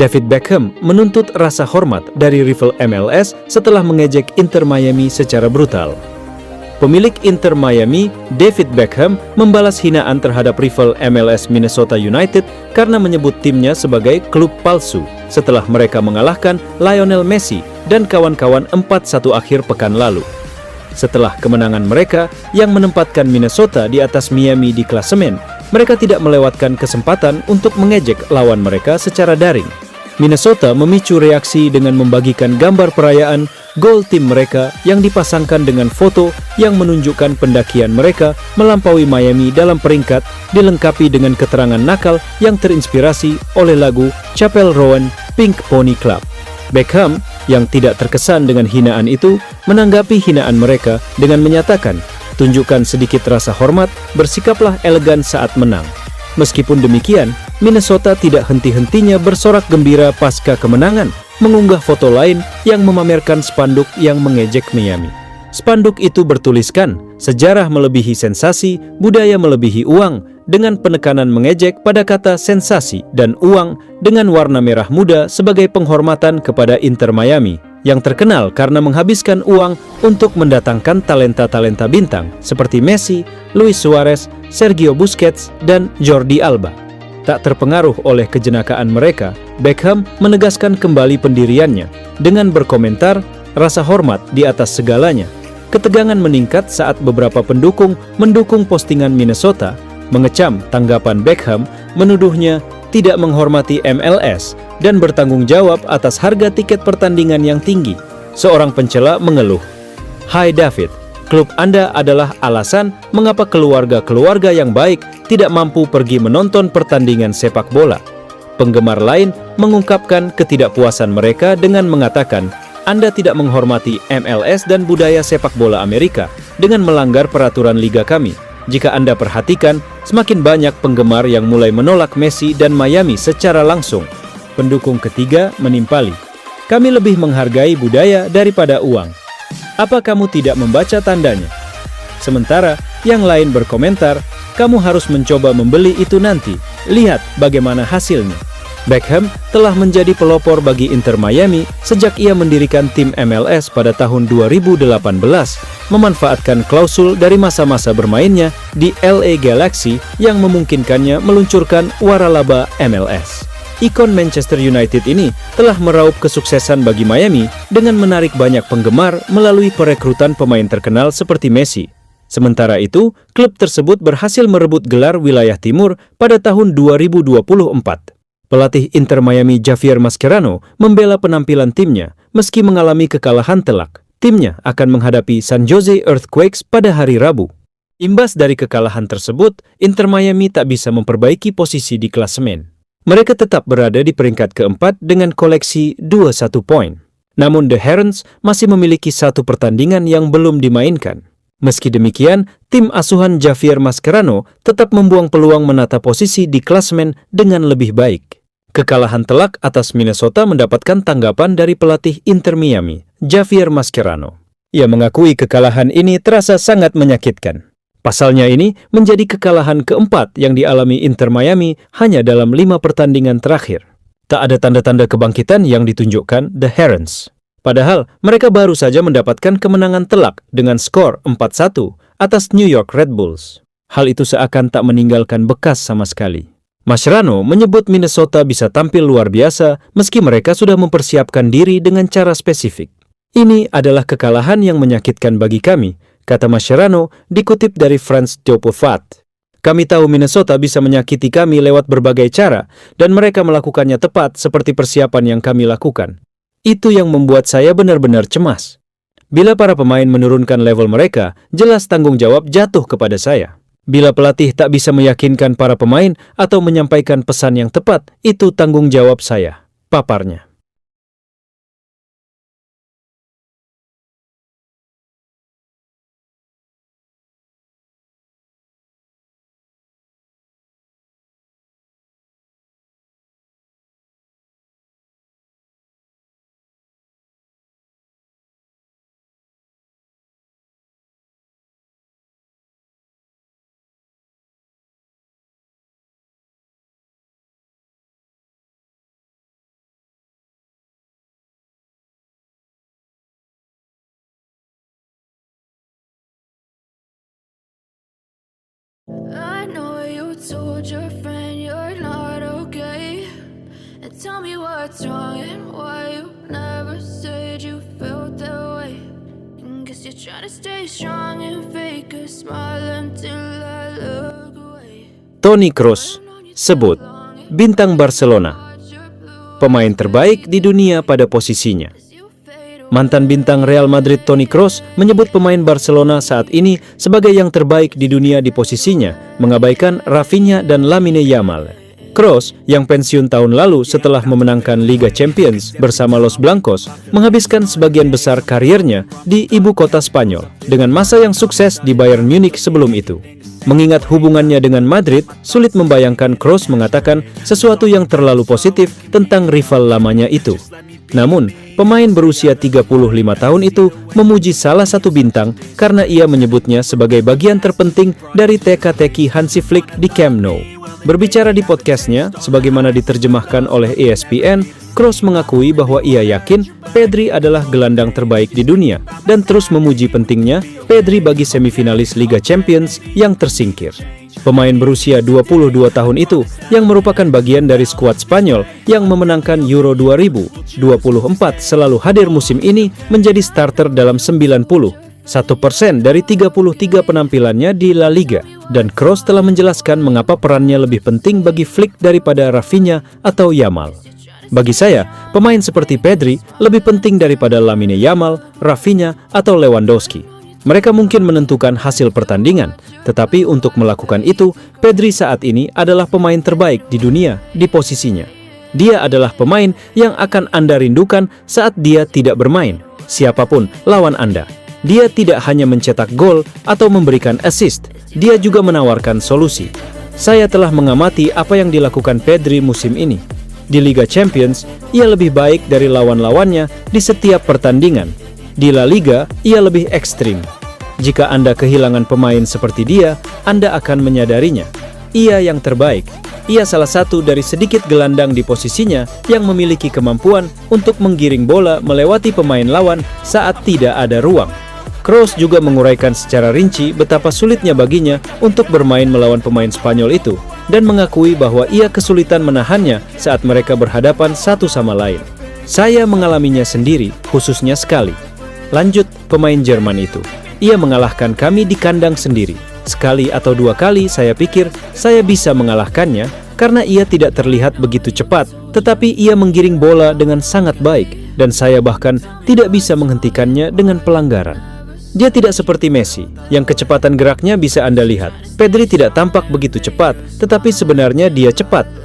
David Beckham menuntut rasa hormat dari rival MLS setelah mengejek Inter Miami secara brutal. Pemilik Inter Miami, David Beckham, membalas hinaan terhadap rival MLS Minnesota United karena menyebut timnya sebagai klub palsu setelah mereka mengalahkan Lionel Messi dan kawan-kawan 4-1 akhir pekan lalu. Setelah kemenangan mereka yang menempatkan Minnesota di atas Miami di klasemen, mereka tidak melewatkan kesempatan untuk mengejek lawan mereka secara daring. Minnesota memicu reaksi dengan membagikan gambar perayaan gol tim mereka yang dipasangkan dengan foto yang menunjukkan pendakian mereka melampaui Miami dalam peringkat, dilengkapi dengan keterangan nakal yang terinspirasi oleh lagu Chappell Roan Pink Pony Club. Beckham, yang tidak terkesan dengan hinaan itu, menanggapi hinaan mereka dengan menyatakan, "Tunjukkan sedikit rasa hormat, bersikaplah elegan saat menang." Meskipun demikian, Minnesota tidak henti-hentinya bersorak gembira pasca kemenangan, mengunggah foto lain yang memamerkan spanduk yang mengejek Miami. Spanduk itu bertuliskan, "Sejarah melebihi sensasi, budaya melebihi uang," dengan penekanan mengejek pada kata sensasi dan uang dengan warna merah muda sebagai penghormatan kepada Inter Miami, yang terkenal karena menghabiskan uang untuk mendatangkan talenta-talenta bintang seperti Messi, Luis Suarez, Sergio Busquets, dan Jordi Alba. Tak terpengaruh oleh kejenakaan mereka, Beckham menegaskan kembali pendiriannya dengan berkomentar, "Rasa hormat di atas segalanya." Ketegangan meningkat saat beberapa pendukung mendukung postingan Minnesota, mengecam tanggapan Beckham, menuduhnya tidak menghormati MLS dan bertanggung jawab atas harga tiket pertandingan yang tinggi. Seorang pencela mengeluh, "Hai David, klub Anda adalah alasan mengapa keluarga-keluarga yang baik tidak mampu pergi menonton pertandingan sepak bola." Penggemar lain mengungkapkan ketidakpuasan mereka dengan mengatakan, "Anda tidak menghormati MLS dan budaya sepak bola Amerika dengan melanggar peraturan liga kami. Jika Anda perhatikan, semakin banyak penggemar yang mulai menolak Messi dan Miami secara langsung." Pendukung ketiga menimpali, "Kami lebih menghargai budaya daripada uang. Apa kamu tidak membaca tandanya?" Sementara yang lain berkomentar, "Kamu harus mencoba membeli itu nanti. Lihat bagaimana hasilnya." Beckham telah menjadi pelopor bagi Inter Miami sejak ia mendirikan tim MLS pada tahun 2018, memanfaatkan klausul dari masa-masa bermainnya di LA Galaxy yang memungkinkannya meluncurkan waralaba MLS. Ikon Manchester United ini telah meraup kesuksesan bagi Miami dengan menarik banyak penggemar melalui perekrutan pemain terkenal seperti Messi. Sementara itu, klub tersebut berhasil merebut gelar wilayah timur pada tahun 2024. Pelatih Inter Miami Javier Mascherano membela penampilan timnya meski mengalami kekalahan telak. Timnya akan menghadapi San Jose Earthquakes pada hari Rabu. Imbas dari kekalahan tersebut, Inter Miami tak bisa memperbaiki posisi di klasemen. Mereka tetap berada di peringkat keempat dengan koleksi 21 poin. Namun The Herons masih memiliki satu pertandingan yang belum dimainkan. Meski demikian, tim asuhan Javier Mascherano tetap membuang peluang menata posisi di klasemen dengan lebih baik. Kekalahan telak atas Minnesota mendapatkan tanggapan dari pelatih Inter Miami, Javier Mascherano. Ia mengakui kekalahan ini terasa sangat menyakitkan. Pasalnya ini menjadi kekalahan keempat yang dialami Inter Miami hanya dalam 5 pertandingan terakhir. Tak ada tanda-tanda kebangkitan yang ditunjukkan The Herons. Padahal mereka baru saja mendapatkan kemenangan telak dengan skor 4-1 atas New York Red Bulls. Hal itu seakan tak meninggalkan bekas sama sekali. Mascherano menyebut Minnesota bisa tampil luar biasa meski mereka sudah mempersiapkan diri dengan cara spesifik. "Ini adalah kekalahan yang menyakitkan bagi kami," kata Mascherano dikutip dari France 24. "Kami tahu Minnesota bisa menyakiti kami lewat berbagai cara dan mereka melakukannya tepat seperti persiapan yang kami lakukan. Itu yang membuat saya benar-benar cemas. Bila para pemain menurunkan level mereka, jelas tanggung jawab jatuh kepada saya. Bila pelatih tak bisa meyakinkan para pemain atau menyampaikan pesan yang tepat, itu tanggung jawab saya," paparnya. told your friend you're not okay? And tell me what's wrong and why you never said you felt that way. And guess you're trying to stay strong and fake a smile until I look away. Toni Kroos, sebut bintang Barcelona, pemain terbaik di dunia pada posisinya. Mantan bintang Real Madrid Toni Kroos menyebut pemain Barcelona saat ini sebagai yang terbaik di dunia di posisinya, mengabaikan Rafinha dan Lamine Yamal. Kroos, yang pensiun tahun lalu setelah memenangkan Liga Champions bersama Los Blancos, menghabiskan sebagian besar kariernya di ibu kota Spanyol, dengan masa yang sukses di Bayern Munich sebelum itu. Mengingat hubungannya dengan Madrid, sulit membayangkan Kroos mengatakan sesuatu yang terlalu positif tentang rival lamanya itu. Namun, pemain berusia 35 tahun itu memuji salah satu bintang karena ia menyebutnya sebagai bagian terpenting dari teka-teki Hansi Flick di Camp Nou. Berbicara di podcastnya, sebagaimana diterjemahkan oleh ESPN, Kroos mengakui bahwa ia yakin Pedri adalah gelandang terbaik di dunia dan terus memuji pentingnya Pedri bagi semifinalis Liga Champions yang tersingkir. Pemain berusia 22 tahun itu, yang merupakan bagian dari skuad Spanyol yang memenangkan Euro 2024, selalu hadir musim ini menjadi starter dalam 91% dari 33 penampilannya di La Liga. Dan Kroos telah menjelaskan mengapa perannya lebih penting bagi Flick daripada Rafinha atau Yamal. Bagi saya, pemain seperti Pedri lebih penting daripada Lamine Yamal, Rafinha, atau Lewandowski. Mereka mungkin menentukan hasil pertandingan, tetapi untuk melakukan itu, Pedri saat ini adalah pemain terbaik di dunia di posisinya. Dia adalah pemain yang akan Anda rindukan saat dia tidak bermain, siapapun lawan Anda. Dia tidak hanya mencetak gol atau memberikan assist, dia juga menawarkan solusi. Saya telah mengamati apa yang dilakukan Pedri musim ini. Di Liga Champions, ia lebih baik dari lawan-lawannya di setiap pertandingan. Di La Liga, ia lebih ekstrim. Jika Anda kehilangan pemain seperti dia, Anda akan menyadarinya. Ia yang terbaik. Ia salah satu dari sedikit gelandang di posisinya yang memiliki kemampuan untuk menggiring bola melewati pemain lawan saat tidak ada ruang. Kroos juga menguraikan secara rinci betapa sulitnya baginya untuk bermain melawan pemain Spanyol itu dan mengakui bahwa ia kesulitan menahannya saat mereka berhadapan satu sama lain. Saya mengalaminya sendiri, khususnya sekali. Lanjut, pemain Jerman itu. Ia mengalahkan kami di kandang sendiri. Sekali atau dua kali saya pikir saya bisa mengalahkannya karena ia tidak terlihat begitu cepat, tetapi ia menggiring bola dengan sangat baik dan saya bahkan tidak bisa menghentikannya dengan pelanggaran. Dia tidak seperti Messi, yang kecepatan geraknya bisa Anda lihat. Pedri tidak tampak begitu cepat, tetapi sebenarnya dia cepat.